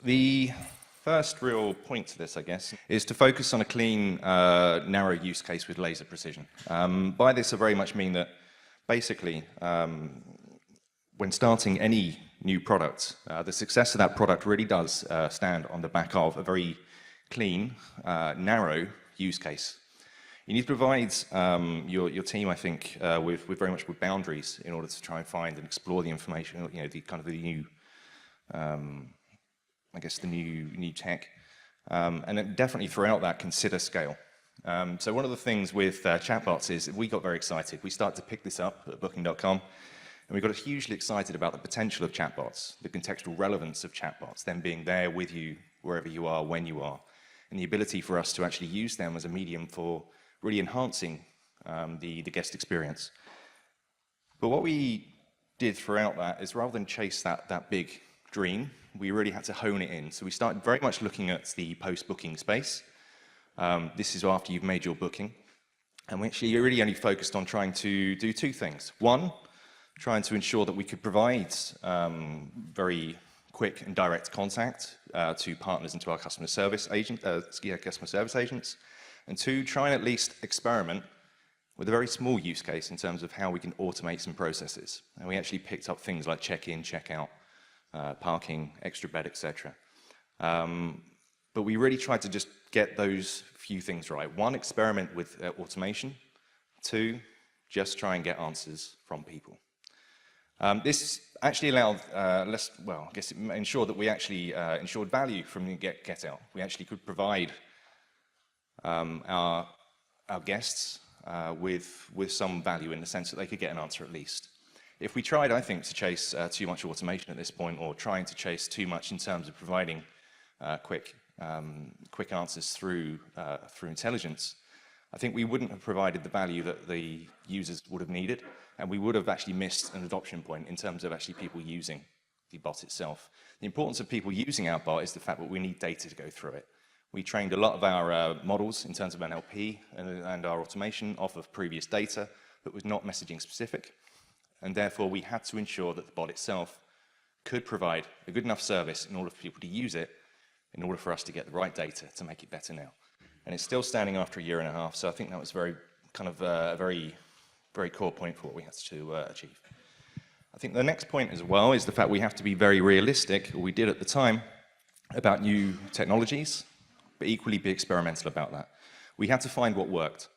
The first real point to this, I guess, is to focus on a clean, narrow use case with laser precision. By this, I very much mean that basically, when starting any new product, the success of that product really does stand on the back of a very clean, narrow use case. You need to provide your team, I think, with very much with boundaries in order to try and find and explore the information, you know, the new, I guess, the new tech. And then definitely throughout that, consider scale. So one of the things with chatbots is we got very excited. We started to pick this up at Booking.com, and we got hugely excited about the potential of chatbots, the contextual relevance of chatbots, them being there with you wherever you are, when you are, and the ability for us to actually use them as a medium for really enhancing the guest experience. But what we did throughout that is rather than chase that big dream, we really had to hone it in. So we started very much looking at the post-booking space. This is after you've made your booking. And we actually really only focused on trying to do two things. One, trying to ensure that we could provide very quick and direct contact to partners and to our customer service agents. And two, try and at least experiment with a very small use case in terms of how we can automate some processes. And we actually picked up things like check-in, check-out, parking, extra bed, etc. But we really tried to just get those few things right. One, experiment with automation. Two, just try and get answers from people. This actually allowed I guess it ensured that we actually ensured value from the get out. We actually could provide our guests with some value in the sense that they could get an answer at least. If we tried, I think, to chase too much automation at this point, or trying to chase too much in terms of providing quick answers through intelligence, I think we wouldn't have provided the value that the users would have needed, and we would have actually missed an adoption point in terms of actually people using the bot itself. The importance of people using our bot is the fact that we need data to go through it. We trained a lot of our models in terms of NLP and our automation off of previous data that was not messaging specific, and therefore we had to ensure that the bot itself could provide a good enough service in order for people to use it, in order for us to get the right data to make it better now. And it's still standing after a year and a half, so I think that was very kind of a very core point for what we had to achieve. I think the next point as well is the fact we have to be very realistic, or we did at the time, about new technologies, but equally be experimental about that. We had to find what worked.